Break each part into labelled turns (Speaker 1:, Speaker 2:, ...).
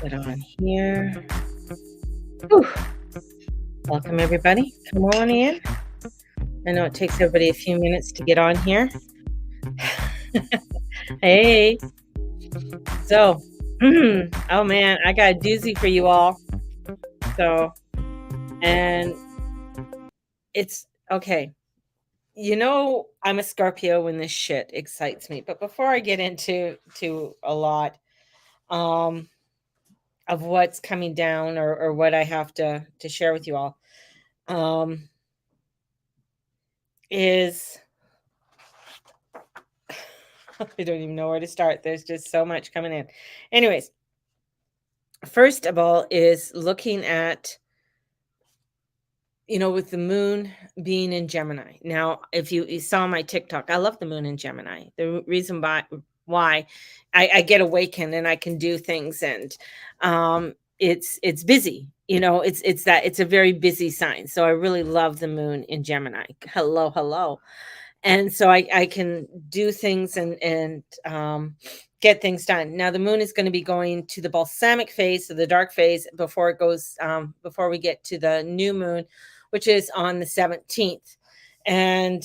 Speaker 1: Get on here. Whew. Welcome, everybody. Come on in. I know it takes everybody a few minutes to get on here. Hey. So, oh man, I got a doozy for you all. So, and it's okay. I'm a Scorpio when this shit excites me. But before I get into a lot um, of what's coming down or what I have to share with you all, um, is I don't even know where to start. There's just so much coming in. Anyways, first of all is looking at, with the moon being in Gemini. Now, if you saw my TikTok, I love the moon in Gemini. The reason why I get awakened and I can do things, and it's busy. It's a very busy sign. So I really love the moon in Gemini. Hello, hello. And so I can do things and get things done. Now the moon is going to be going to the balsamic phase, so the dark phase, before it goes before we get to the new moon, which is on the 17th. And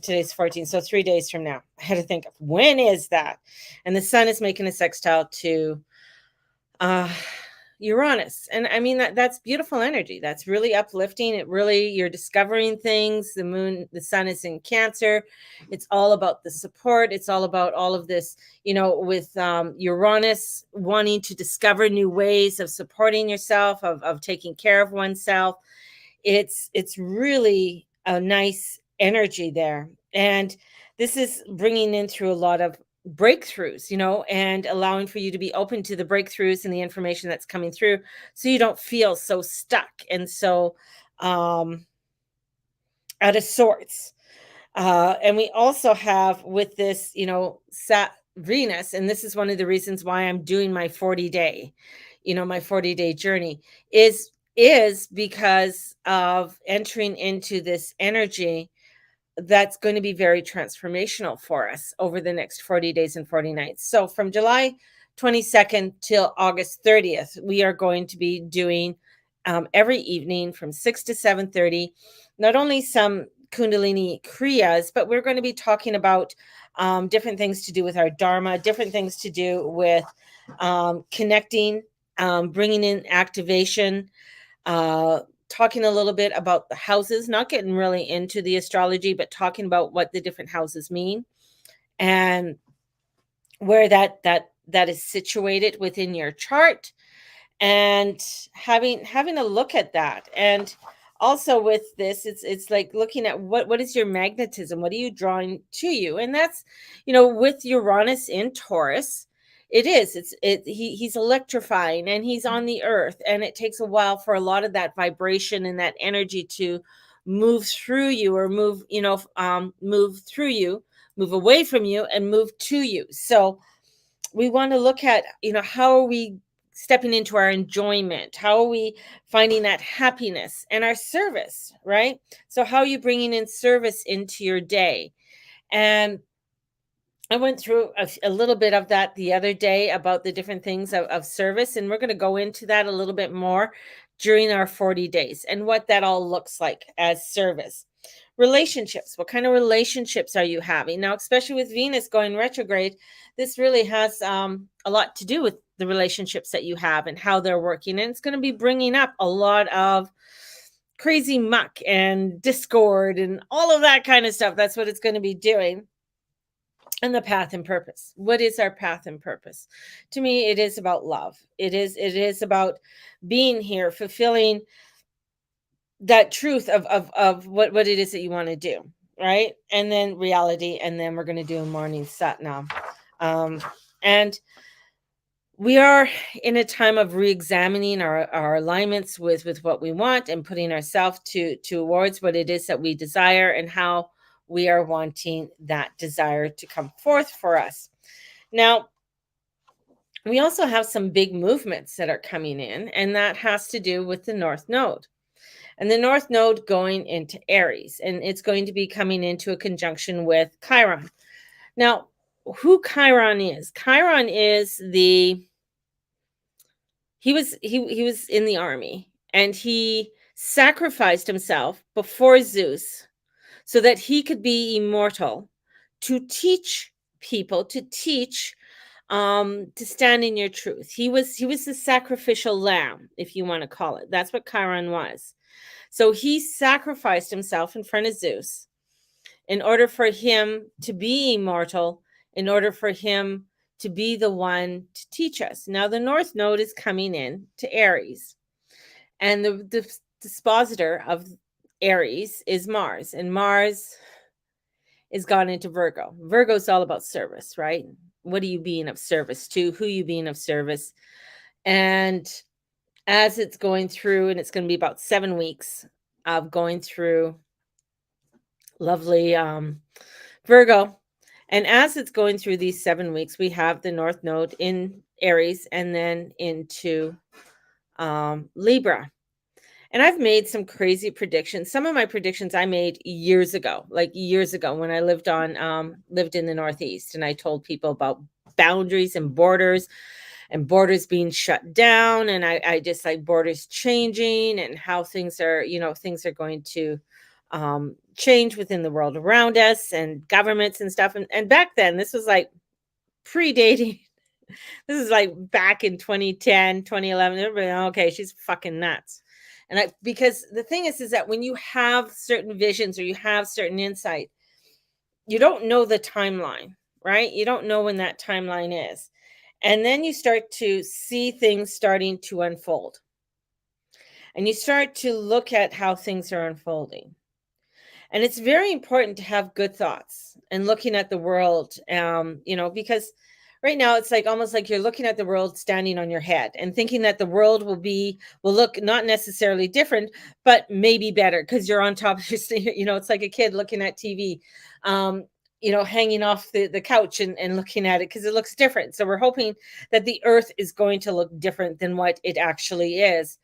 Speaker 1: today's 14th, so 3 days from now. I had to think of when is that. And the sun is making a sextile to uh Uranus. And I mean that's beautiful energy. That's really uplifting. You're discovering things. The sun is in Cancer. It's all about the support. It's all about all of this, with Uranus wanting to discover new ways of supporting yourself, of taking care of oneself. It's really a nice energy there. And this is bringing in through a lot of breakthroughs, and allowing for you to be open to the breakthroughs and the information that's coming through, so you don't feel so stuck and so um out of sorts. And we also have with this, Venus, and this is one of the reasons why I'm doing my 40-day journey is because of entering into this energy that's going to be very transformational for us over the next 40 days and 40 nights. So from July 22nd till August 30th, we are going to be doing every evening from 6 to 7:30, not only some Kundalini Kriyas, but we're going to be talking about different things to do with our Dharma, different things to do with connecting, bringing in activation, uh, talking a little bit about the houses, not getting really into the astrology, but talking about what the different houses mean and where that is situated within your chart, and having a look at that. And also with this, it's like looking at what is your magnetism, what are you drawing to you. And that's, with Uranus in Taurus, he's electrifying, and he's on the earth, and it takes a while for a lot of that vibration and that energy to move through you, or move through you, move away from you, and move to you. So we want to look at, how are we stepping into our enjoyment? How are we finding that happiness and our service, right? So how are you bringing in service into your day? And I went through a little bit of that the other day about the different things of service, and we're going to go into that a little bit more during our 40 days and what that all looks like as service. Relationships. What kind of relationships are you having? Now, especially with Venus going retrograde, this really has a lot to do with the relationships that you have and how they're working. And it's going to be bringing up a lot of crazy muck and discord and all of that kind of stuff. That's what it's going to be doing. And the path and purpose. What is our path and purpose? To me, it is about love. It is about being here, fulfilling that truth of what it is that you want to do, right? And then reality, and then we're going to do a morning sat now. And we are in a time of re-examining our alignments with what we want, and putting ourselves towards what it is that we desire, and how we are wanting that desire to come forth for us. Now, we also have some big movements that are coming in, and that has to do with the North Node. And the North Node going into Aries, and it's going to be coming into a conjunction with Chiron. Now, who Chiron is? Chiron is the he was in the army, and he sacrificed himself before Zeus so that he could be immortal, to teach people, to stand in your truth. He was the sacrificial lamb, if you want to call it. That's what Chiron was. So he sacrificed himself in front of Zeus in order for him to be immortal, in order for him to be the one to teach us. Now, the North Node is coming in to Aries, and the dispositor of Aries is Mars, and Mars is gone into Virgo. Virgo is all about service, right? What are you being of service to? Who are you being of service? And as it's going through, and it's going to be about 7 weeks of going through lovely Virgo. And as it's going through these 7 weeks, we have the North Node in Aries and then into Libra. And I've made some crazy predictions. Some of my predictions I made years ago, like years ago when I lived in the Northeast, and I told people about boundaries and borders being shut down, and I just like borders changing, and how things are going to change within the world around us, and governments and stuff. And back then, this was like predating. This is like back in 2010, 2011. Everybody, okay, she's fucking nuts. And because the thing is that when you have certain visions or you have certain insight, you don't know the timeline, right? You don't know when that timeline is. And then you start to see things starting to unfold. And you start to look at how things are unfolding. And it's very important to have good thoughts and looking at the world, because right now it's like almost like you're looking at the world standing on your head and thinking that the world will look not necessarily different, but maybe better because you're on top of your, it's like a kid looking at TV, hanging off the couch and looking at it because it looks different. So we're hoping that the earth is going to look different than what it actually is.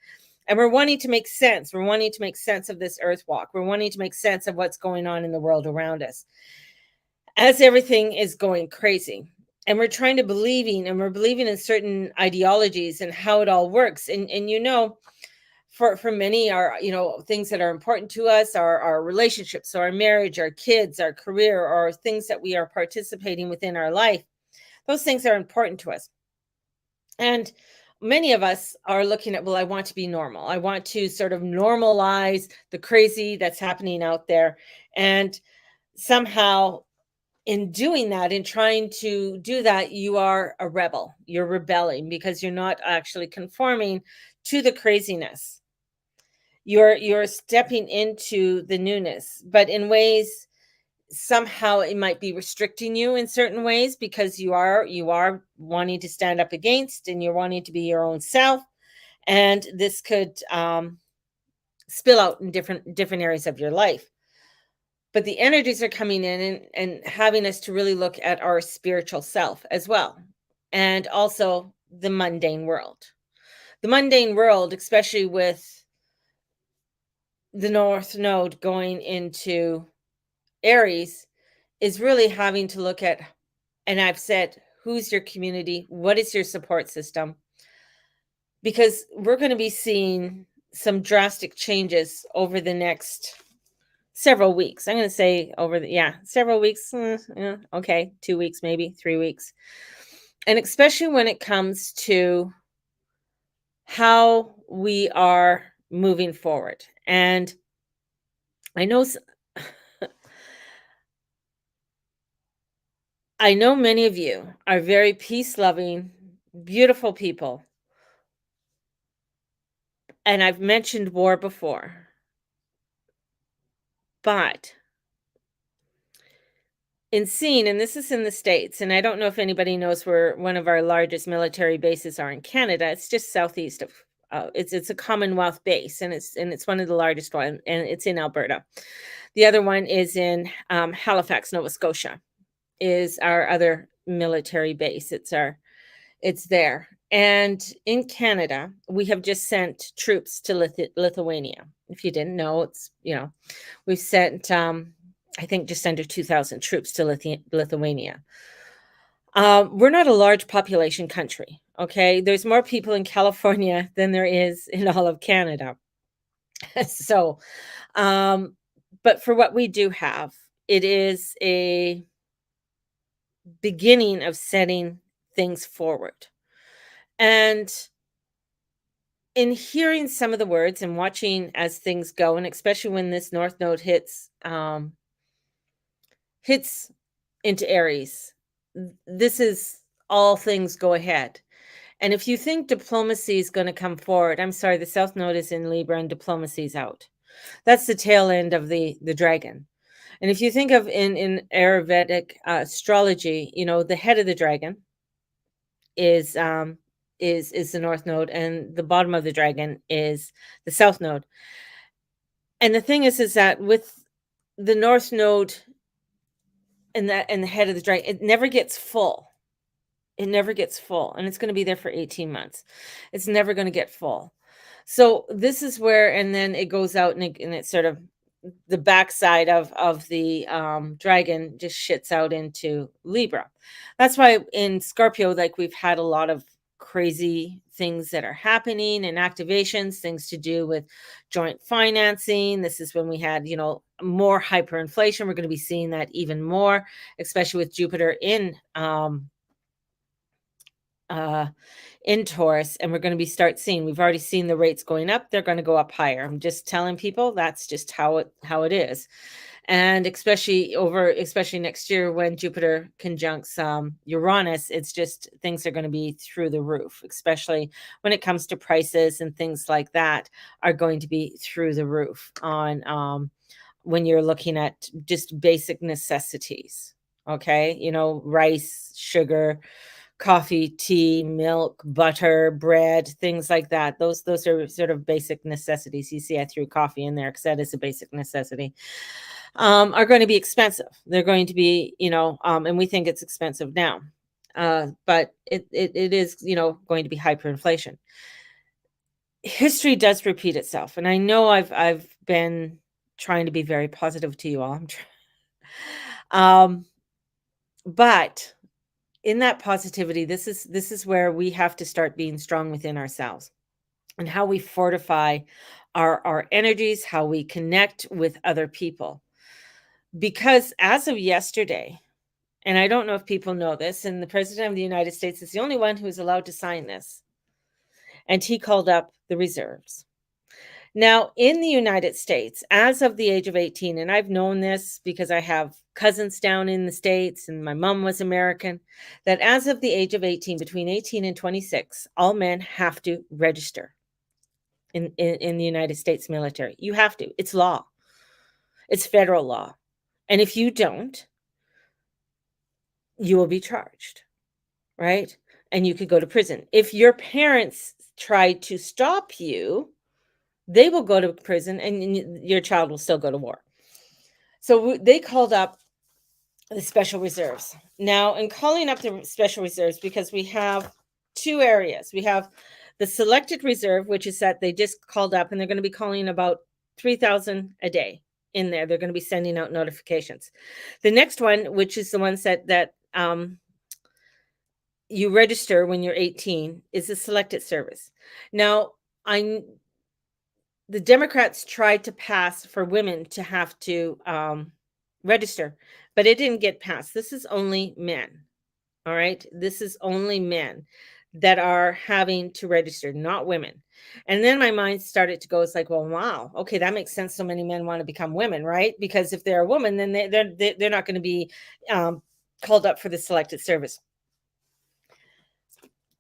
Speaker 1: And we're wanting to make sense. We're wanting to make sense of this earth walk. We're wanting to make sense of what's going on in the world around us as everything is going crazy. And we're trying to believing in certain ideologies and how it all works. And for many are, things that are important to us are our relationships, so our marriage, our kids, our career, or things that we are participating within our life. Those things are important to us. And many of us are looking at, well, I want to be normal. I want to sort of normalize the crazy that's happening out there. And somehow in doing that, in trying to do that, you are a rebel. You're rebelling because you're not actually conforming to the craziness. You're stepping into the newness, but in ways somehow it might be restricting you in certain ways because you are wanting to stand up against, and you're wanting to be your own self, and this could spill out in different areas of your life. But the energies are coming in and having us to really look at our spiritual self as well, and also the mundane world, especially with the North Node going into Aries, is really having to look at, and I've said, who's your community? What is your support system? Because we're going to be seeing some drastic changes over the next several weeks. I'm going to say several weeks. Okay, 2 weeks, maybe 3 weeks. And especially when it comes to how we are moving forward. And I know many of you are very peace-loving, beautiful people. And I've mentioned war before. But and this is in the States, and I don't know if anybody knows where one of our largest military bases are in Canada. It's just southeast of, it's a Commonwealth base, and it's one of the largest ones, and it's in Alberta. The other one is in Halifax, Nova Scotia, is our other military base. It's there. And in Canada, we have just sent troops to Lithuania. If you didn't know, we've sent, I think, just under 2,000 troops to Lithuania. We're not a large population country. Okay. There's more people in California than there is in all of Canada. So, um, but for what we do have, it is a beginning of setting things forward. And in hearing some of the words and watching as things go, and especially when this North Node hits into Aries, this is all things go ahead. And if you think diplomacy is going to come forward, I'm sorry, the South Node is in Libra and diplomacy's out. That's the tail end of the dragon. And if you think of in Ayurvedic astrology, the head of the dragon is is the North Node, and the bottom of the dragon is the South Node. And the thing is that with the North Node and the head of the dragon, it never gets full. It never gets full, and it's going to be there for 18 months. It's never going to get full. So this is where, and then it goes out, and it sort of, the backside of the dragon just shits out into Libra. That's why in Scorpio, like, we've had a lot of crazy things that are happening and activations, things to do with joint financing. This is when we had, more hyperinflation. We're going to be seeing that even more, especially with Jupiter uh in Taurus, and we're going to be start seeing, we've already seen the rates going up, they're going to go up higher. I'm just telling people that's just how it is. And especially next year when Jupiter conjuncts Uranus, it's just, things are going to be through the roof, especially when it comes to prices, and things like that are going to be through the roof on when you're looking at just basic necessities. Okay, rice, sugar, coffee, tea, milk, butter, bread, things like that. Those are sort of basic necessities. You see, I threw coffee in there because that is a basic necessity. Are going to be expensive. They're going to be, and we think it's expensive now, but it is, going to be hyperinflation. History does repeat itself, and I know I've been trying to be very positive to you all. Um, but in that positivity, this is where we have to start being strong within ourselves, and how we fortify our energies, how we connect with other people. Because as of yesterday, and I don't know if people know this, and the president of the United States is the only one who is allowed to sign this, and he called up the reserves. Now, in the United States, as of the age of 18, and I've known this because I have cousins down in the States and my mom was American, that as of the age of 18, between 18 and 26, all men have to register in the United States military. You have to. It's law, it's federal law. And if you don't, you will be charged, right? And you could go to prison. If your parents try to stop you, they will go to prison, and your child will still go to war. So they called up the special reserves. Now, in calling up the special reserves, because we have two areas, we have the selected reserve, which is that they just called up, and they're going to be calling about 3,000 a day in there. They're going to be sending out notifications. The next one, which is the ones that you register when you're 18, is a selected service. Now, the Democrats tried to pass for women to have to register, but it didn't get passed. This is only men. All right. This is only men that are having to register, not women. And then my mind started to go, it's like, well, wow, okay, that makes sense. So many men want to become women, right? Because if they're a woman, then they're not going to be called up for the selected service.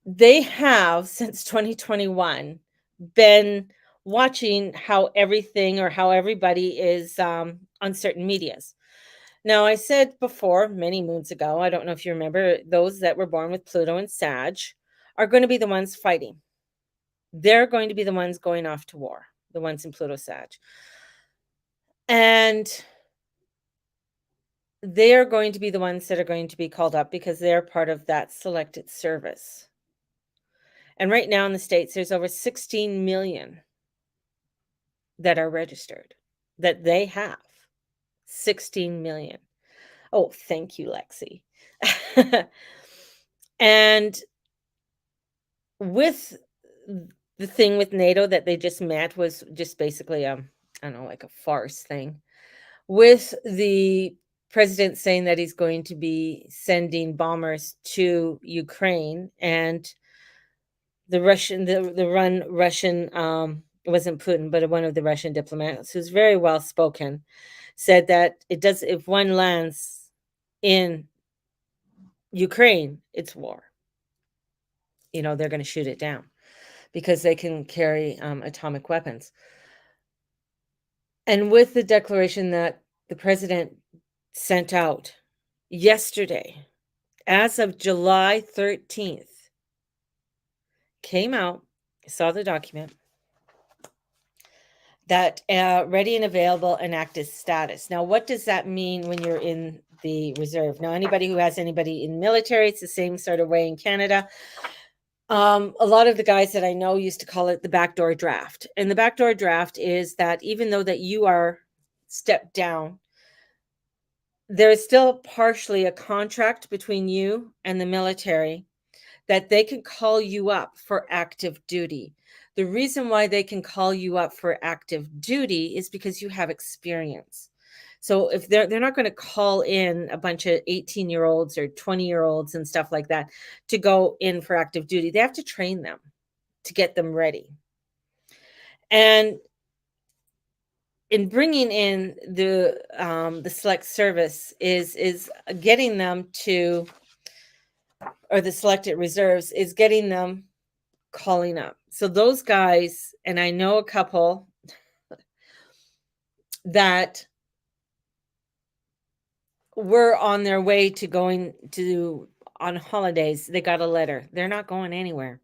Speaker 1: They have, since 2021, been watching how everything, or how everybody is on certain medias. Now, I said before, many moons ago, I don't know if you remember, those that were born with Pluto and Sag are going to be the ones fighting. They're going to be the ones going off to war, the ones in Pluto Sag. And they are going to be the ones that are going to be called up because they're part of that selected service. And right now in the States, there's over 16 million that are registered, that they have. 16 million. Oh, thank you, Lexi. And with the thing with NATO that they just met was just basically, I don't know, like a farce thing. With the president saying that he's going to be sending bombers to Ukraine, and the Russian, it wasn't Putin, but one of the Russian diplomats who's very well spoken, said that it does if one lands in Ukraine, it's war. They're going to shoot it down because they can carry atomic weapons. And with the declaration that the president sent out yesterday, as of July 13th, came out, saw the document, that ready and available and active status. Now, what does that mean when you're in the reserve? Now, anybody who has anybody in military, it's the same sort of way in Canada. A lot of the guys that I know used to call it the backdoor draft. And the backdoor draft is that even though that you are stepped down, there is still partially a contract between you and the military that they can call you up for active duty. The reason why they can call you up for active duty is because you have experience. So if they're not going to call in a bunch of 18-year-olds or 20-year-olds and stuff like that to go in for active duty, they have to train them to get them ready. And in bringing in the select service is getting them to, or the selected reserves is getting them calling up. So those guys, and I know a couple that were on their way to going to on holidays, they got a letter. They're not going anywhere.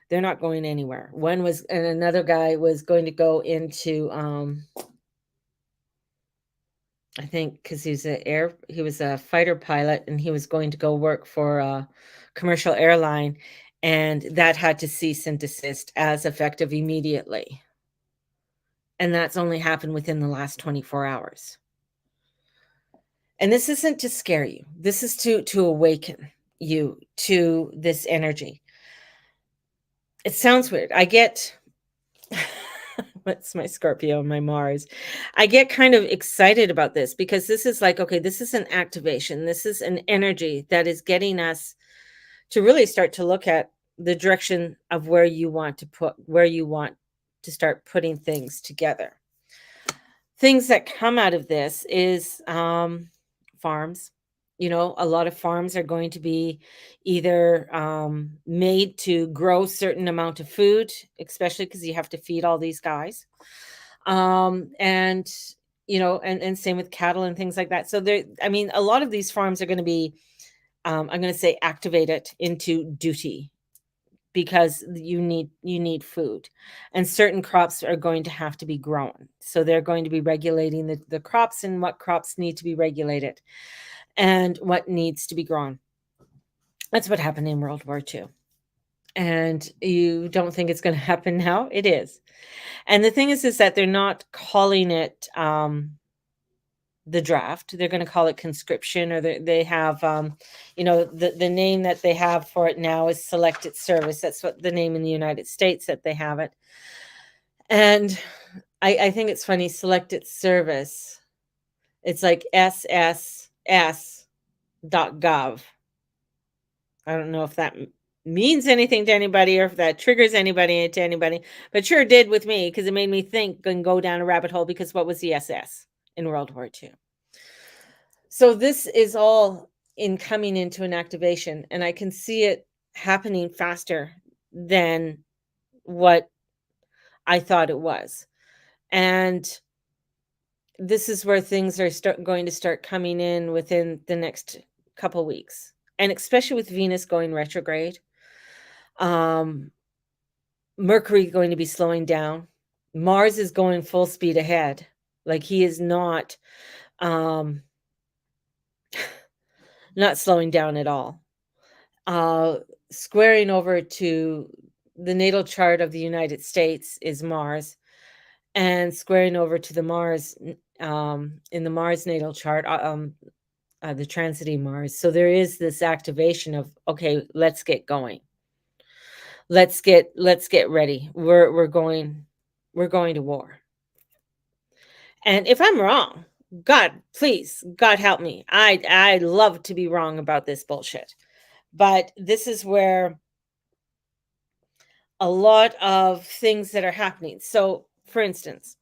Speaker 1: They're not going anywhere. One was, and another guy was going to go into I think because he was a fighter pilot, and he was going to go work for a commercial airline, and that had to cease and desist as effective immediately. And that's only happened within the last 24 hours. And this isn't to scare you. This is to awaken you to this energy. It sounds weird. I get what's my Scorpio and my Mars. I get kind of excited about this because this is like, okay, this is an activation. This is an energy that is getting us to really start to look at the direction of where you want to start putting things together. Things that come out of this is farms. A lot of farms are going to be either made to grow certain amount of food, especially because you have to feed all these guys. And and same with cattle and things like that. So a lot of these farms are going to be, I'm going to say, activated into duty because you need food, and certain crops are going to have to be grown. So they're going to be regulating the crops and what crops need to be regulated and what needs to be grown. That's what happened in World War II. And you don't think it's going to happen now? It is. And the thing is that they're not calling it the draft. They're going to call it conscription, or they have, the name that they have for it now is selected service. That's what the name in the United States that they have it. And I think it's funny, selected service. It's like SSS.gov. I don't know if that means anything to anybody or if that triggers anybody, but sure did with me, because it made me think and go down a rabbit hole, because what was the SS in World War II? So this is all coming into an activation, and I can see it happening faster than what I thought it was. And this is where things are going to start coming in within the next couple weeks. And especially with Venus going retrograde, Mercury going to be slowing down. Mars is going full speed ahead. Like, he is not slowing down at all. Squaring over to the natal chart of the United States is Mars, and squaring over to the Mars in the Mars natal chart, the transiting Mars. So there is this activation of, okay, let's get going. Let's get ready. We're going to war. And if I'm wrong, God, please, God help me. I love to be wrong about this bullshit. But this is where a lot of things that are happening. So, for instance,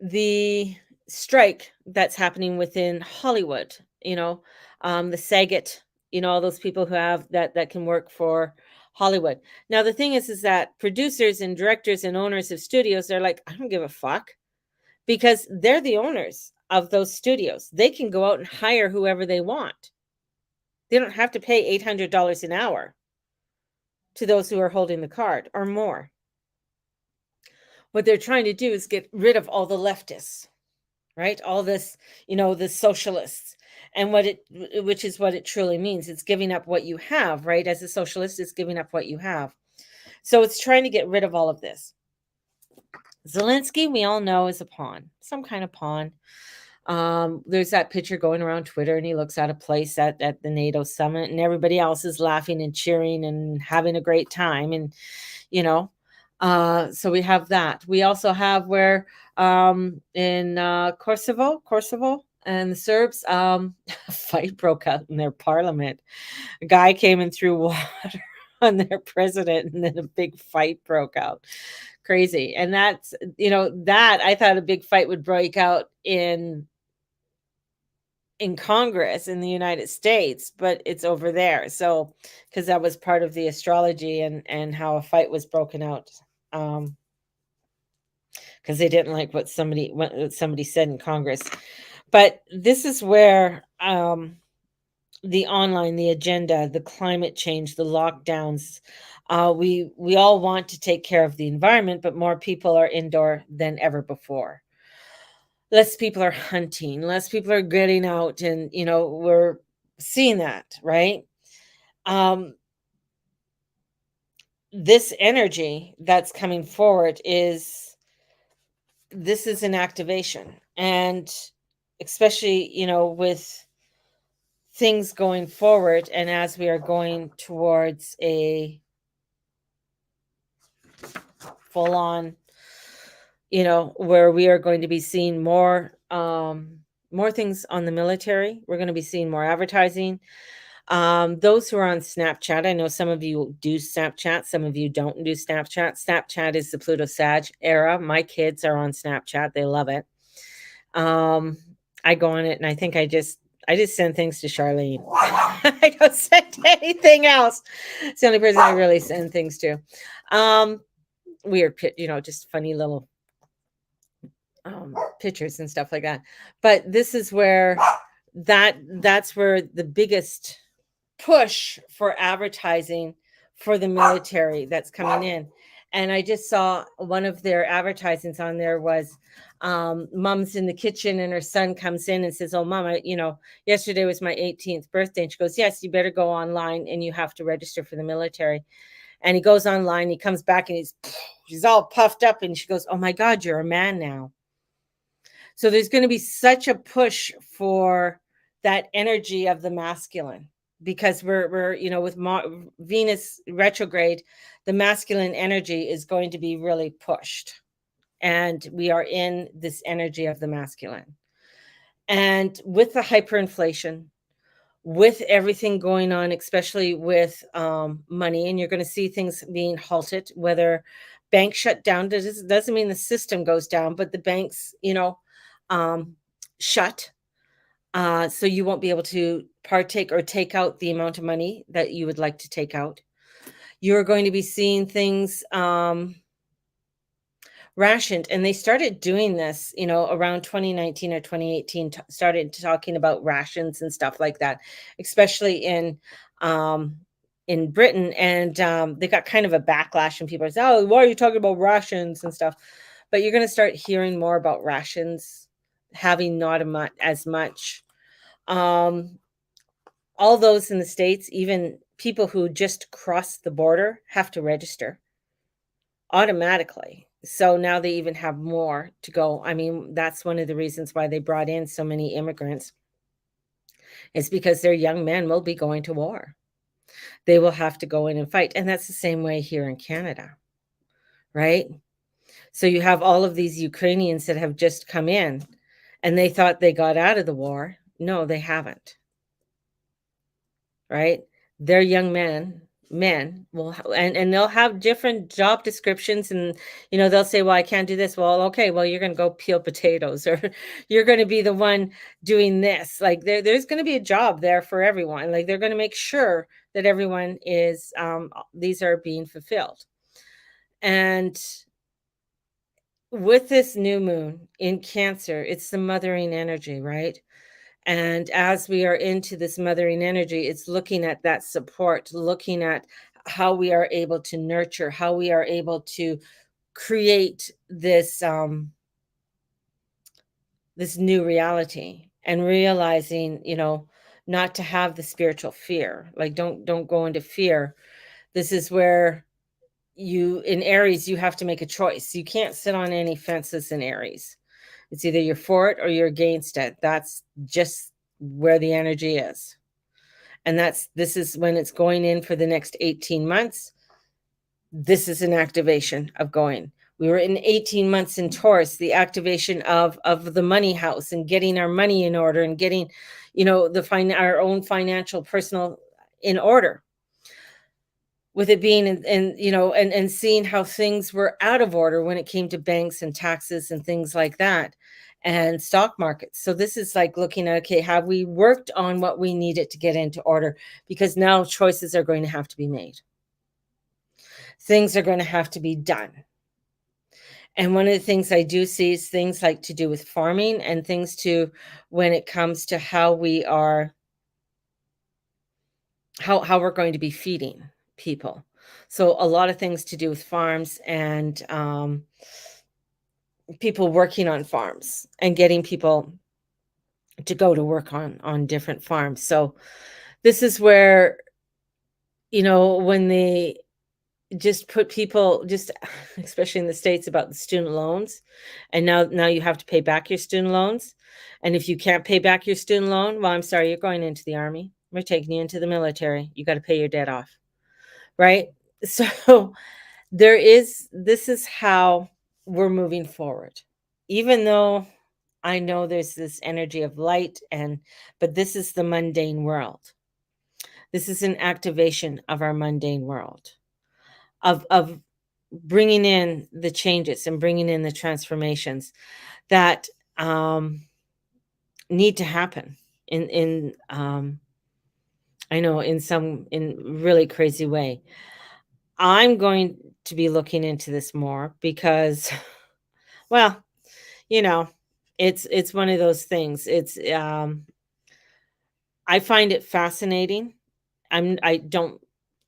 Speaker 1: the strike that's happening within Hollywood, the Saget, all those people who have that can work for Hollywood. Now, the thing is that producers and directors and owners of studios, they're like, I don't give a fuck, because they're the owners of those studios. They can go out and hire whoever they want. They don't have to pay $800 an hour to those who are holding the card or more. What they're trying to do is get rid of all the leftists, right? All this, the socialists. And which is what it truly means. It's giving up what you have, right? As a socialist, it's giving up what you have. So it's trying to get rid of all of this. Zelensky, we all know, is a pawn, some kind of pawn. There's that picture going around Twitter, and he looks at a place at the NATO summit, and everybody else is laughing and cheering and having a great time. And, so we have that. We also have where in Kosovo and the Serbs, a fight broke out in their parliament. A guy came and threw water on their president, and then a big fight broke out. Crazy. And that's, that I thought a big fight would break out in Congress in the United States, but it's over there. So, because that was part of the astrology and how a fight was broken out, because they didn't like what somebody said in Congress. But this is where the online, the agenda, the climate change, the lockdowns. We all want to take care of the environment, but more people are indoor than ever before. Less people are hunting, less people are getting out, and we're seeing that, right? This energy that's coming forward is an activation, and especially with things going forward, and as we are going towards a full on, where we are going to be seeing more things on the military. We're going to be seeing more advertising. Those who are on Snapchat, I know some of you do Snapchat, some of you don't do Snapchat. Snapchat is the Pluto Sag era. My kids are on Snapchat. They love it. I go on it, and I think I just send things to Charlene. I don't send anything else. It's the only person I really send things to. Weird, just funny little pictures and stuff like that. But this is where that's where the biggest push for advertising for the military that's coming in. And I just saw one of their advertisements on there was mom's in the kitchen, and her son comes in and says, oh, mama, yesterday was my 18th birthday. And she goes, yes, you better go online and you have to register for the military. And he goes online, he comes back, and he's all puffed up, and she goes, oh my God, you're a man now. So there's going to be such a push for that energy of the masculine, because we're with Venus retrograde, the masculine energy is going to be really pushed, and we are in this energy of the masculine. And with the hyperinflation, with everything going on, especially with money, and you're going to see things being halted, whether banks shut down, doesn't mean the system goes down, but the banks, shut. So you won't be able to partake or take out the amount of money that you would like to take out. You're going to be seeing things rationed. And they started doing this, around 2019 or 2018, started talking about rations and stuff like that, especially in Britain. And they got kind of a backlash, and people say, oh, why are you talking about rations and stuff? But you're going to start hearing more about rations having not as much. All those in the States, even people who just cross the border, have to register automatically. So now they even have more to go. I mean, that's one of the reasons why they brought in so many immigrants, is because their young men will be going to war. they will have to go in and fight. And that's the same way here in Canada, right? So you have all of these Ukrainians that have just come in and they thought they got out of the war. No, they haven't, right? They're young men will and they'll have different job descriptions, and they'll say, well, I can't do this. Well, okay, well, you're going to go peel potatoes, or you're going to be the one doing this. Like there's going to be a job there for everyone. Like they're going to make sure that everyone is these are being fulfilled. And with this new moon in Cancer, it's the mothering energy, right? And as we are into this mothering energy, it's looking at that support, looking at how we are able to nurture, how we are able to create this new reality, and realizing, not to have the spiritual fear. Like don't go into fear. This is where in Aries, you have to make a choice. You can't sit on any fences in Aries. It's either you're for it or you're against it. That's just where the energy is. And this is when it's going in for the next 18 months. This is an activation of going. We were in 18 months in Taurus, the activation of the money house and getting our money in order and getting, our own financial personal in order. With it being and seeing how things were out of order when it came to banks and taxes and things like that, and stock markets. So this is like looking at, okay, have we worked on what we needed to get into order? Because now choices are going to have to be made. Things are going to have to be done. And one of the things I do see is things like to do with farming, and things to when it comes to how we are, how we're going to be feeding people. So a lot of things to do with farms, and people working on farms and getting people to go to work on different farms. So this is where, when they just put people, just especially in the States, about the student loans, and now you have to pay back your student loans. And if you can't pay back your student loan, well, I'm sorry, you're going into the army. We're taking you into the military. You got to pay your debt off, right? So this is how we're moving forward. Even though I know there's this energy of light, but this is the mundane world. This is an activation of our mundane world, of bringing in the changes and bringing in the transformations that need to happen in I know, in really crazy way. I'm going to be looking into this more because, well, you know, it's one of those things. I find it fascinating. I don't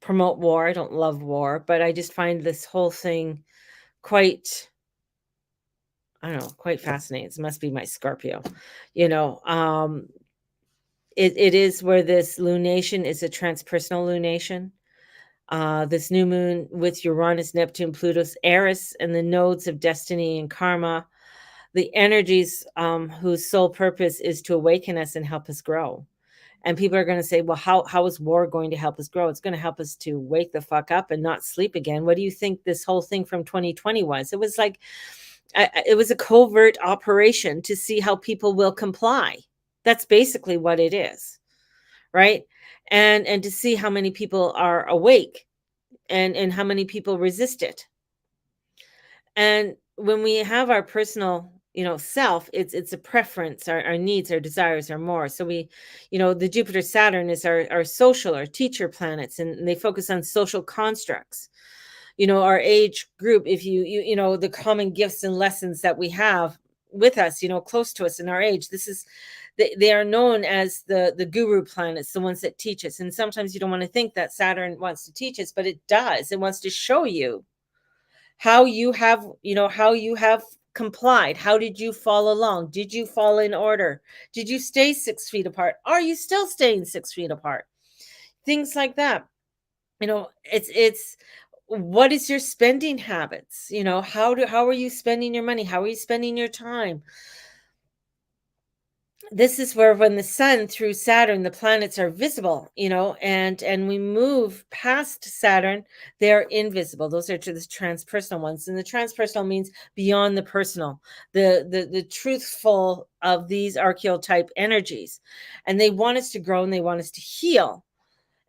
Speaker 1: promote war. I don't love war, but I just find this whole thing quite, I don't know, quite fascinating. It must be my Scorpio. You know, it is where this lunation is a transpersonal lunation. This new moon with Uranus, Neptune, Pluto's Eris, and the nodes of destiny and karma, the energies whose sole purpose is to awaken us and help us grow. And people are going to say, well, how is war going to help us grow? It's going to help us to wake the fuck up and not sleep again. What do you think this whole thing from 2020 was? It was like, it was a covert operation to see how people will comply. That's basically what it is, right? And to see how many people are awake, and how many people resist it. And when we have our personal, self, it's a preference. Our needs, our desires are more. So we, the Jupiter Saturn is our social, our teacher planets, and they focus on social constructs. Our age group, if the common gifts and lessons that we have with us, close to us in our age. This is, they are known as the guru planets, the ones that teach us. And sometimes you don't want to think that Saturn wants to teach us, but it does. It wants to show you how you have, how you have complied. How did you fall along? Did you fall in order? Did you stay 6 feet apart? Are you still staying 6 feet apart? Things like that. It's what is your spending habits? How are you spending your money? How are you spending your time? this is where when the sun through Saturn, the planets are visible, and we move past Saturn, they're invisible. Those are to the transpersonal ones. And the transpersonal means beyond the personal, the truthful of these archetype energies. And they want us to grow and they want us to heal.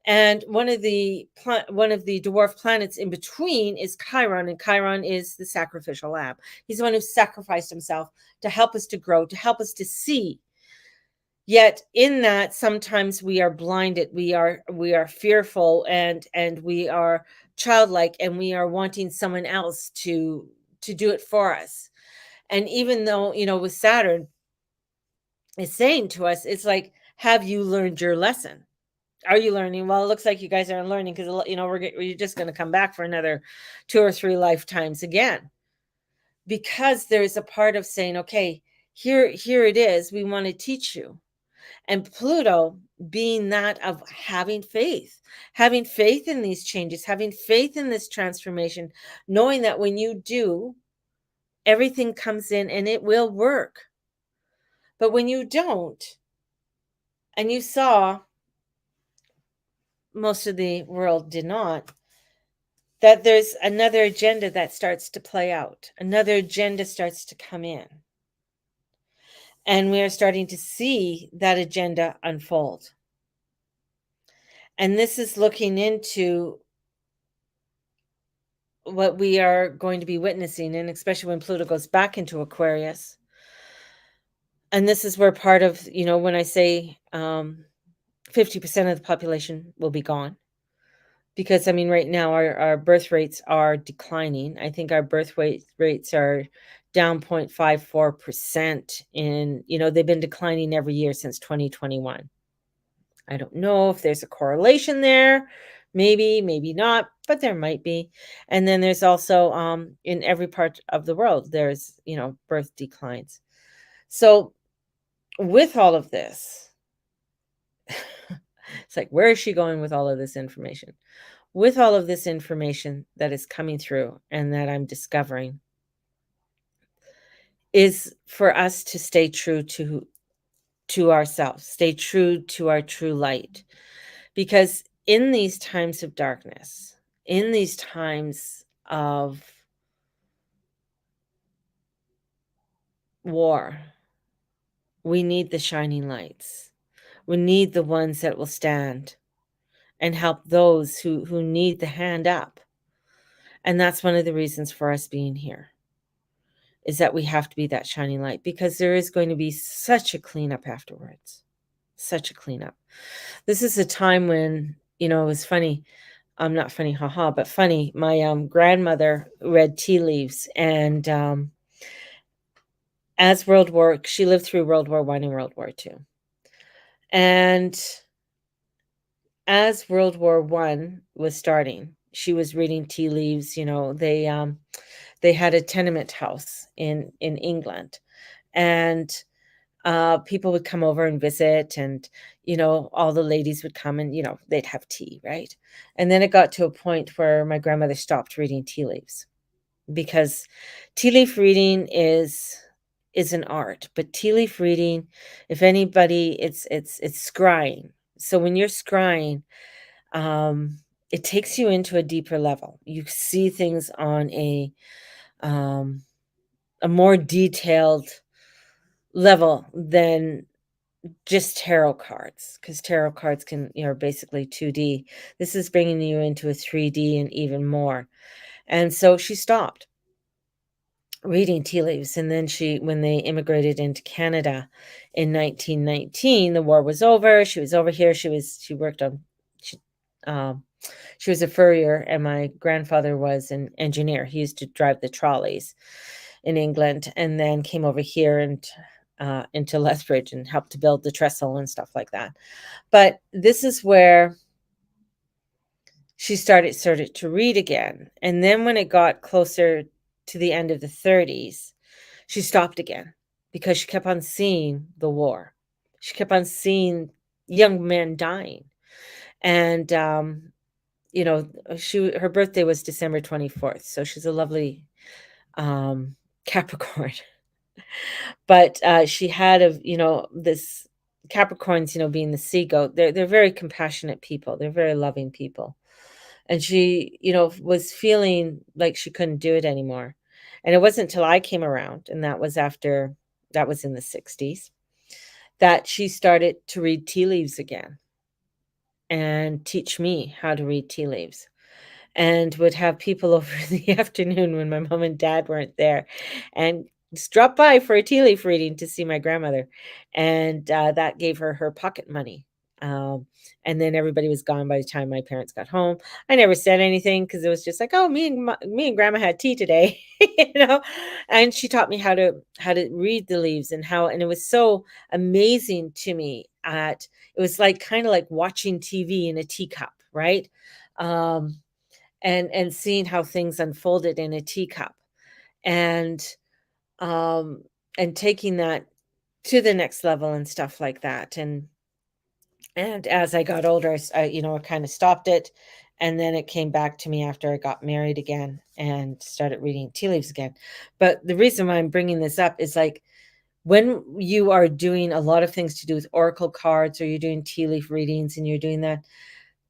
Speaker 1: And one of the dwarf planets in between is Chiron, and Chiron is the sacrificial lamb. He's the one who sacrificed himself to help us to grow, to help us to see. Yet in that, sometimes we are blinded, we are fearful, and we are childlike, and we are wanting someone else to do it for us. And even though, with Saturn, it's saying to us, it's like, have you learned your lesson? Are you learning? Well, it looks like you guys aren't learning, because we're just going to come back for another 2 or 3 lifetimes again, because there's a part of saying, okay, here it is, we want to teach you. And Pluto being that of having faith in these changes, having faith in this transformation, knowing that when you do, everything comes in and it will work. But when you don't, and you saw most of the world did not, that there's another agenda that starts to play out, another agenda starts to come in. And we are starting to see that agenda unfold. And this is looking into what we are going to be witnessing, and especially when Pluto goes back into Aquarius. And this is where part of, when I say 50% of the population will be gone. Because, I mean, right now our birth rates are declining. I think our birth rates are down 0.54% they've been declining every year since 2021. I don't know if there's a correlation there. Maybe not, but there might be. And then there's also in every part of the world, there's, birth declines. So with all of this, it's like, where is she going with all of this information? With all of this information that is coming through and that I'm discovering, is for us to stay true to ourselves, stay true to our true light. Because in these times of darkness, in these times of war, we need the shining lights. We need the ones that will stand and help those who need the hand up. And that's one of the reasons for us being here, is that we have to be that shining light, because there is going to be such a cleanup afterwards. Such a cleanup. This is a time when, it was funny. Not funny, haha, but funny. My grandmother read tea leaves, and she lived through World War I and World War II. And as World War I was starting, she was reading tea leaves. They had a tenement house in England, and people would come over and visit, and all the ladies would come, and they'd have tea, right? And then it got to a point where my grandmother stopped reading tea leaves, because tea leaf reading is an art. But tea leaf reading, if anybody, it's scrying. So when you're scrying, it takes you into a deeper level. You see things on a more detailed level than just tarot cards, because tarot cards are basically 2D. This is bringing you into a 3D and even more. And so she stopped reading tea leaves. And then when they immigrated into Canada in 1919, the war was over. She was over here. She worked on, she was a furrier, and my grandfather was an engineer. He used to drive the trolleys in England, and then came over here and into Lethbridge and helped to build the trestle and stuff like that. But this is where she started to read again. And then when it got closer to the end of the 30s, she stopped again, because she kept on seeing the war. She kept on seeing young men dying. And her birthday was December 24th. So she's a lovely Capricorn. But she had this Capricorns, being the sea goat. They're very compassionate people. They're very loving people, and she, was feeling like she couldn't do it anymore. And it wasn't until I came around, and that was in the 60s, that she started to read tea leaves again and teach me how to read tea leaves, and would have people over in the afternoon when my mom and dad weren't there, and just drop by for a tea leaf reading to see my grandmother, and, that gave her her pocket money, and then everybody was gone by the time my parents got home. I never said anything because it was just like, "Oh, me and grandma had tea today," you know, and she taught me how to read the leaves, and it was so amazing to me at it was like kinda like watching TV in a teacup, right? Um and seeing how things unfolded in a teacup, and um and taking that to the next level and stuff like that. And as I got older, I kind of stopped it, and then it came back to me after I got married again and started reading tea leaves again. But the reason why I'm bringing this up is, like, when you are doing a lot of things to do with oracle cards, or you're doing tea leaf readings and you're doing that,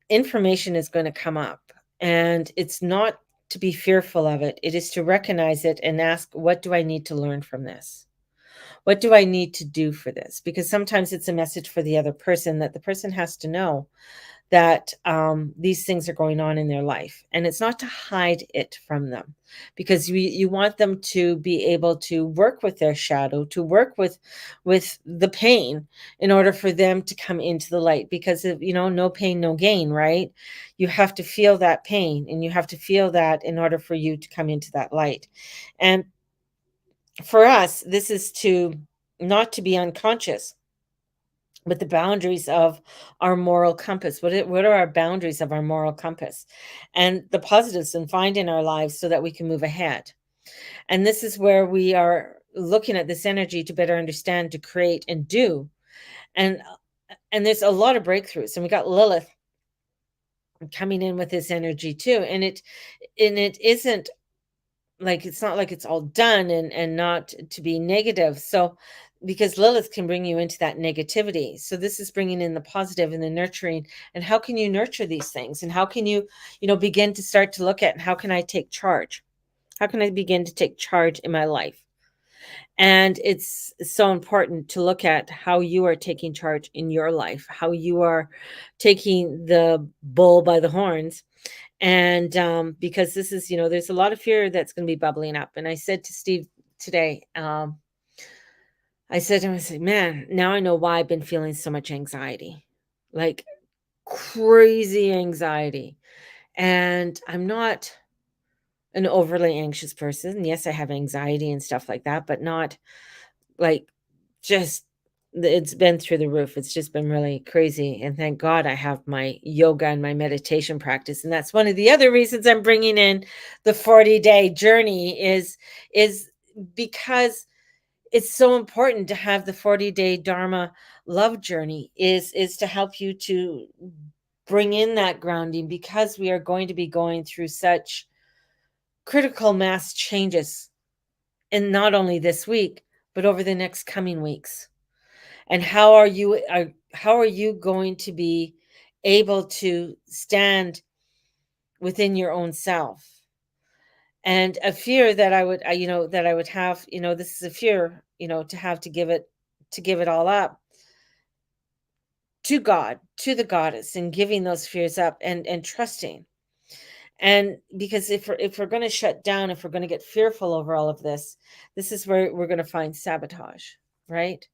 Speaker 1: information is going to come up, and it's not to be fearful of it. It is to recognize it and ask, what do I need to learn from this? What do I need to do for this? Because sometimes it's a message for the other person, that the person has to know that these things are going on in their life, and it's not to hide it from them, because you want them to be able to work with their shadow, to work with the pain, in order for them to come into the light. Because of, no pain, no gain, right? You have to feel that pain, and you have to feel that in order for you to come into that light. And for us, this is to not to be unconscious, but the boundaries of our moral compass. What are our boundaries of our moral compass, and the positives and find in our lives, so that we can move ahead. And this is where we are looking at this energy to better understand, to create and do. And there's a lot of breakthroughs, and we got Lilith coming in with this energy too. And it isn't like, it's not like it's all done, and not to be negative. So, because Lilith can bring you into that negativity, so this is bringing in the positive and the nurturing. And how can you nurture these things, and how can you, begin to start to look at, how can I take charge? How can I begin to take charge in my life? And it's so important to look at how you are taking charge in your life, how you are taking the bull by the horns. And because this is, there's a lot of fear that's going to be bubbling up. And I said to Steve today, I said to him, I said, man, now I know why I've been feeling so much anxiety, like crazy anxiety. And I'm not an overly anxious person. Yes, I have anxiety and stuff like that, but not like, just it's been through the roof. It's just been really crazy, and thank God I have my yoga and my meditation practice, and that's one of the other reasons I'm bringing in the 40-day journey, is because it's so important to have the 40-day Dharma love journey, is to help you to bring in that grounding, because we are going to be going through such critical mass changes, and not only this week, but over the next coming weeks. And how are you going to be able to stand within your own self? And a fear that I would have, this is a fear, to have to give it all up to God, to the goddess, and giving those fears up, and trusting. And because if we're going to shut down, if we're going to get fearful over all of this is where we're going to find sabotage, right?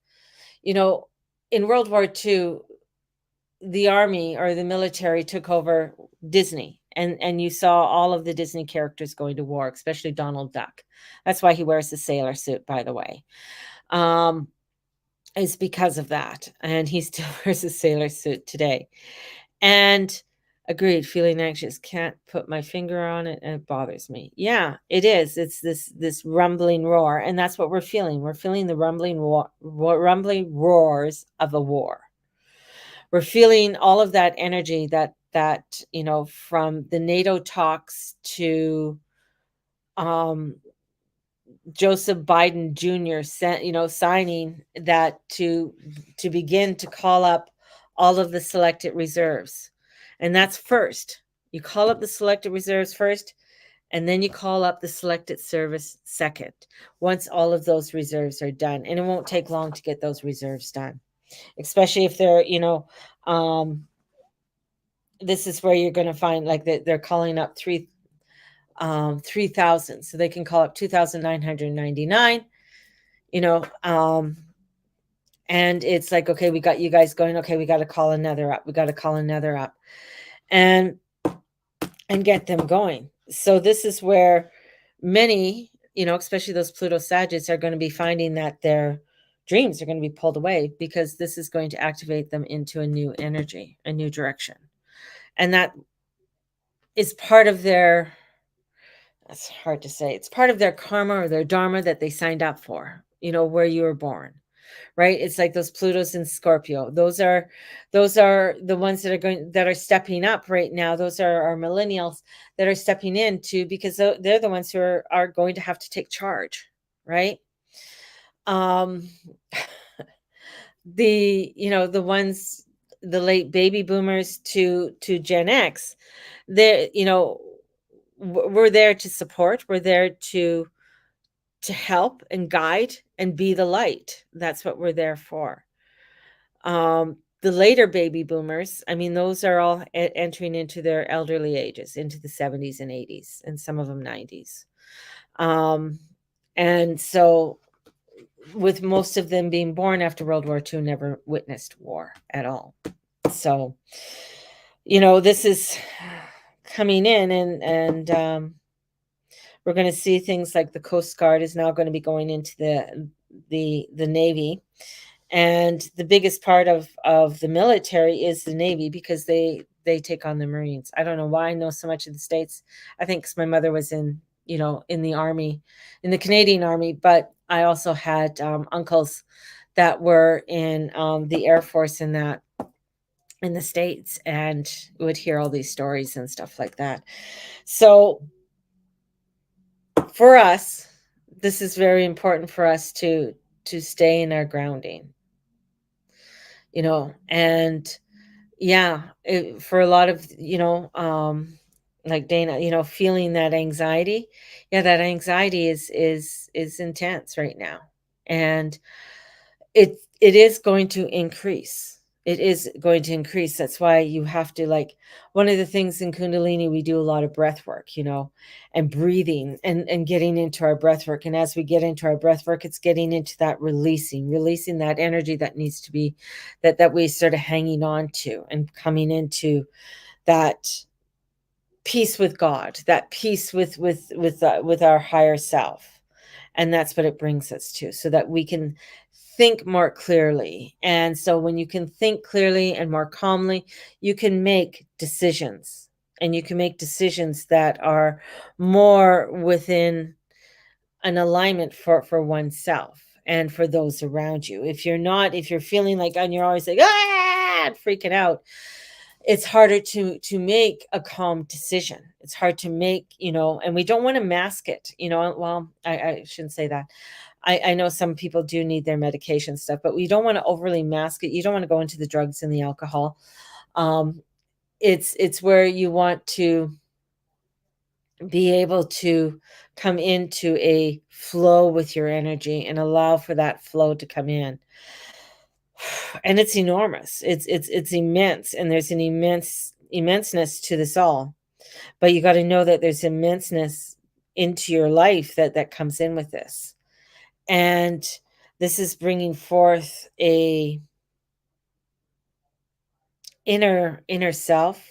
Speaker 1: You know, in World War II, the army or the military took over Disney, and you saw all of the Disney characters going to war, especially Donald Duck. That's why he wears the sailor suit, by the way. Um, it's because of that, and he still wears a sailor suit today. And agreed, feeling anxious, can't put my finger on it, and it bothers me. Yeah, it is. It's this rumbling roar, and that's what we're feeling. We're feeling the rumbling roars of a war. We're feeling all of that energy, that from the NATO talks to um Joseph Biden Jr. sent, signing that to begin to call up all of the selected reserves. And that's first. You call up the selected reserves first, and then you call up the selected service second, once all of those reserves are done. And it won't take long to get those reserves done, especially if they're, this is where you're going to find like that they're calling up 3,000, so they can call up 2,999, you know, and it's like, okay, we got you guys going. Okay, we got to call another up. We got to call another up, and get them going. So this is where many, especially those Pluto Sagittarius, are going to be finding that their dreams are going to be pulled away, because this is going to activate them into a new energy, a new direction. And that is part of their, that's hard to say, it's part of their karma or their dharma that they signed up for, where you were born, right? It's like those Plutos in Scorpio. Those are the ones that are stepping up right now. Those are our millennials that are stepping into, because they're the ones who are going to have to take charge, right? The ones, the late baby boomers to Gen X, they we're there to support, we're there to help and guide and be the light. That's what we're there for. The later baby boomers, I mean, those are all entering into their elderly ages, into the 70s and 80s, and some of them 90s. And so, with most of them being born after World War II, never witnessed war at all. So, this is coming in, and we're going to see things like the Coast Guard is now going to be going into the Navy. And the biggest part of the military is the Navy, because they take on the Marines. I don't know why I know so much of the States. I think because my mother was in the Army, in the Canadian Army, but I also had uncles that were in the Air Force in the States, and would hear all these stories and stuff like that. So for us, this is very important for us to stay in our grounding, and yeah, for a lot of, like Dana, feeling that anxiety. Yeah, that anxiety is intense right now, and it is going to increase. It is going to increase. That's why you have to, like, one of the things in Kundalini, we do a lot of breath work, and breathing, and getting into our breath work. And as we get into our breath work, it's getting into that releasing that energy that needs to be, that we sort of hanging on to, and coming into that peace with God, that peace with our higher self. And that's what it brings us to, so that we can think more clearly. And so when you can think clearly and more calmly, you can make decisions, and you can make decisions that are more within an alignment for oneself and for those around you. If you're feeling like, and you're always like, freaking out, it's harder to make a calm decision. It's hard to make, and we don't want to mask it, well, I shouldn't say that. I know some people do need their medication stuff, but we don't want to overly mask it. You don't want to go into the drugs and the alcohol. It's where you want to be able to come into a flow with your energy, and allow for that flow to come in. And it's enormous. It's immense, and there's an immenseness to this all. But you got to know that there's immenseness into your life that comes in with this. And this is bringing forth a inner self,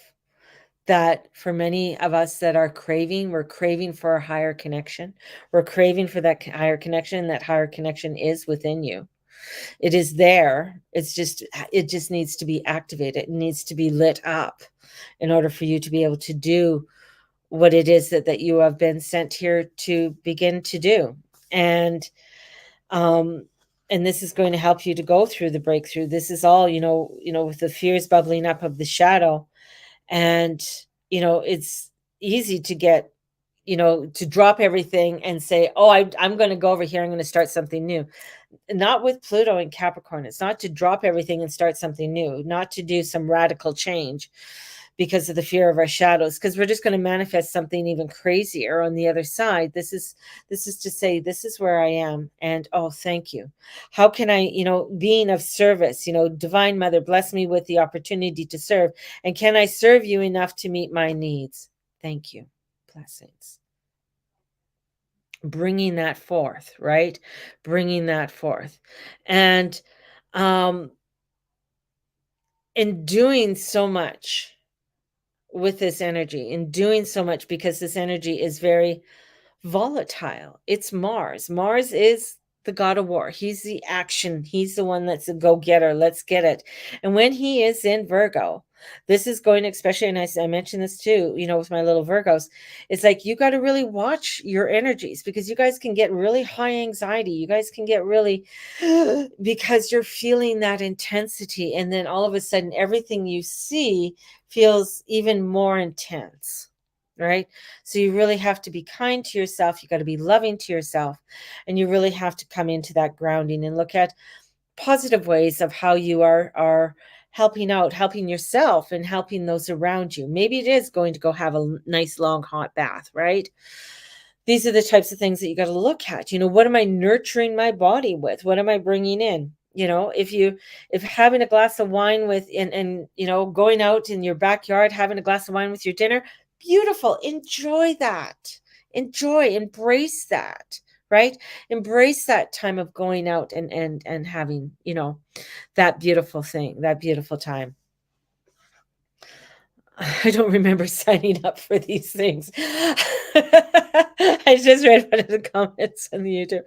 Speaker 1: that for many of us that are we're craving for a higher connection. We're craving for that higher connection. That higher connection is within you. It is there. It just needs to be activated. It needs to be lit up in order for you to be able to do what it is that you have been sent here to begin to do. And this is going to help you to go through the breakthrough. This is all, with the fears bubbling up of the shadow. And, it's easy to get, to drop everything and say, oh, I'm going to go over here. I'm going to start something new. Not with Pluto and Capricorn. It's not to drop everything and start something new, not to do some radical change because of the fear of our shadows, because we're just going to manifest something even crazier on the other side. This is to say, this is where I am, and oh, thank you. How can I, being of service, Divine Mother, bless me with the opportunity to serve, and can I serve you enough to meet my needs? Thank you. Blessings. Bringing that forth, right? Bringing that forth. And in doing so much with this energy, in doing so much, because this energy is very volatile. It's Mars. Mars is the god of war. He's the action. He's the one that's a go-getter. Let's get it. And when he is in Virgo, this is going, especially, and I mentioned this too, with my little Virgos, it's like you got to really watch your energies, because you guys can get really high anxiety. You guys can get really, because you're feeling that intensity. And then all of a sudden, everything you see feels even more intense. Right? So you really have to be kind to yourself. You got to be loving to yourself. And you really have to come into that grounding and look at positive ways of how you are helping out, helping yourself and helping those around you. Maybe it is going to go have a nice long hot bath, right? These are the types of things that you got to look at. What am I nurturing my body with? What am I bringing in? If having a glass of wine with and going out in your backyard, having a glass of wine with your dinner, beautiful. Enjoy that. Embrace that, right? Embrace that time of going out and having, that beautiful thing, that beautiful time. I don't remember signing up for these things. I just read one of the comments on the YouTube.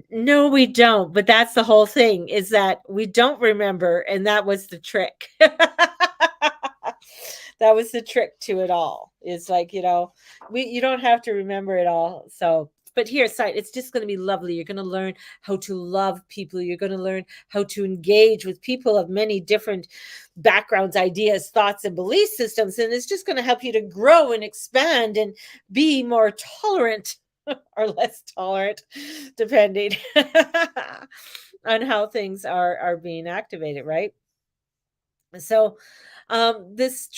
Speaker 1: No, we don't. But that's the whole thing, is that we don't remember. And that was the trick. That was the trick to it all. It's like, you don't have to remember it all. So, but here, it's just going to be lovely. You're going to learn how to love people. You're going to learn how to engage with people of many different backgrounds, ideas, thoughts, and belief systems. And it's just going to help you to grow and expand and be more tolerant or less tolerant, depending on how things are being activated, right? So this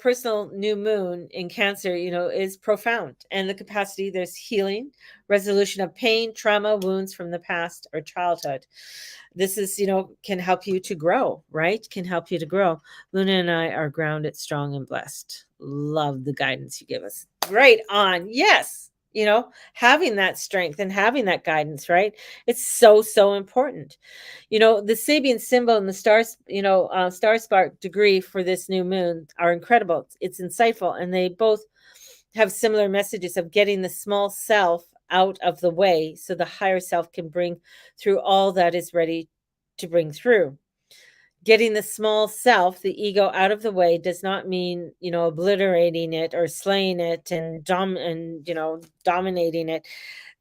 Speaker 1: personal new moon in Cancer, is profound, and the capacity, there's healing, resolution of pain, trauma, wounds from the past or childhood. This is, can help you to grow, right? Can help you to grow. Luna and I are grounded, strong, and blessed. Love the guidance you give us. Right on. Yes. Having that strength and having that guidance, right? It's so, so important. The Sabian symbol and the star spark degree for this new moon are incredible. It's insightful, and they both have similar messages of getting the small self out of the way so the higher self can bring through all that is ready to bring through. Getting the small self, the ego, out of the way does not mean, obliterating it or slaying it and dominating it.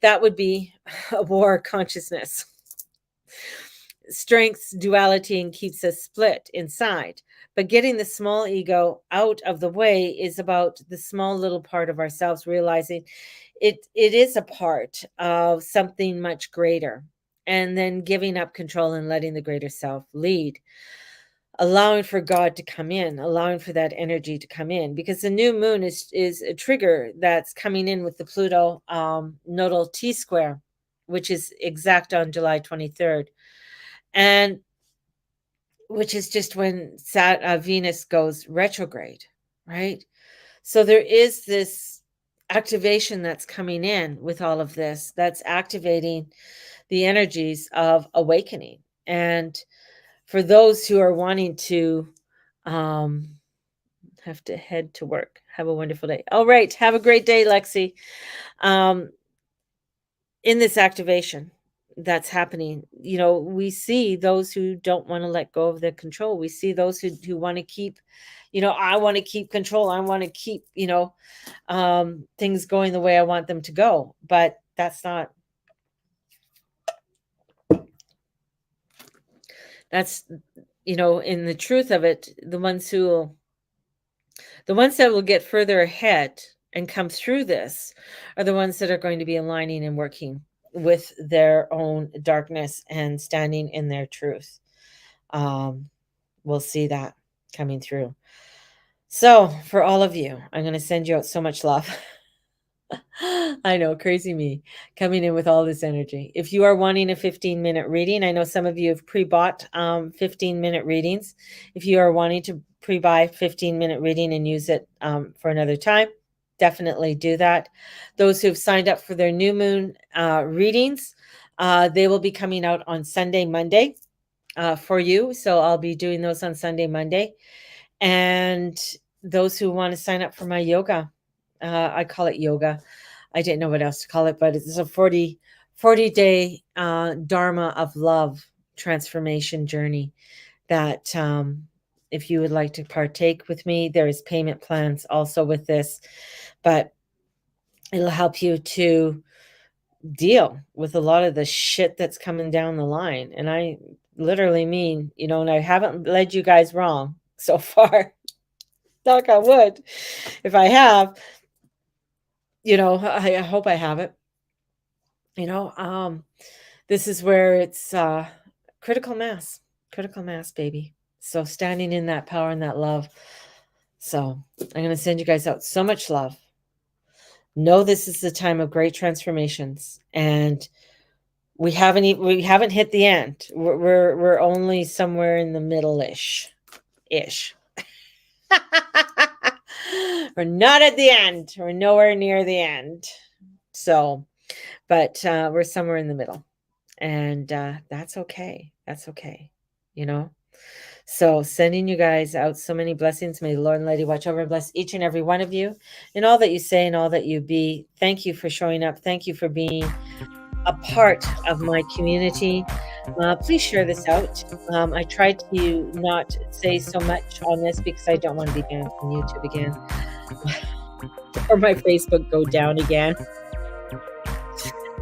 Speaker 1: That would be a war consciousness. Strengths duality and keeps us split inside. But getting the small ego out of the way is about the small little part of ourselves realizing it is a part of something much greater, and then giving up control and letting the greater self lead, allowing for God to come in, allowing for that energy to come in, because the new moon is a trigger that's coming in with the Pluto nodal T-square, which is exact on July 23rd. And which is just when Venus goes retrograde, right? So there is this activation that's coming in with all of this, that's activating the energies of awakening. And for those who are wanting to have to head to work, have a wonderful day. All right, have a great day, Lexi. In this activation that's happening, we see those who don't want to let go of their control. We see those who want to keep, I want to keep control. I want to keep, things going the way I want them to go. But that's not, in the truth of it, the ones that will get further ahead and come through this are the ones that are going to be aligning and working with their own darkness and standing in their truth. We'll see that coming through. So for all of you, I'm going to send you out so much love. I know, crazy me, coming in with all this energy. If you are wanting a 15-minute reading, I know some of you have pre-bought 15-minute readings. If you are wanting to pre-buy 15-minute reading and use it for another time, definitely do that. Those who have signed up for their new moon readings, they will be coming out on Sunday, Monday for you. So I'll be doing those on Sunday, Monday. And those who want to sign up for my yoga, I call it yoga. I didn't know what else to call it, but it's a 40-day Dharma of love transformation journey that if you would like to partake with me, there is payment plans also with this, but it'll help you to deal with a lot of the shit that's coming down the line. And I literally mean, and I haven't led you guys wrong so far. Knock on wood. If I have, I hope I have it. This is where it's critical mass, baby. So standing in that power and that love. So I'm going to send you guys out so much love. Know this is the time of great transformations, and we haven't hit the end. We're only somewhere in the middle-ish. We're not at the end. We're nowhere near the end. So, but we're somewhere in the middle, and that's okay. That's okay. So sending you guys out so many blessings. May the Lord and Lady watch over and bless each and every one of you in all that you say and all that you be. Thank you for showing up. Thank you for being a part of my community. Please share this out. I tried to not say so much on this because I don't want to be banned from YouTube again or my Facebook go down again.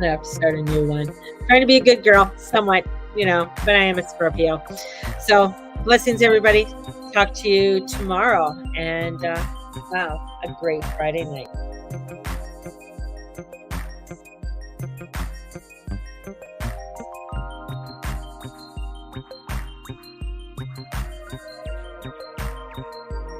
Speaker 1: I have to start a new one. Trying to be a good girl, somewhat, but I am a Scorpio. So blessings, everybody. Talk to you tomorrow. And wow, a great Friday night.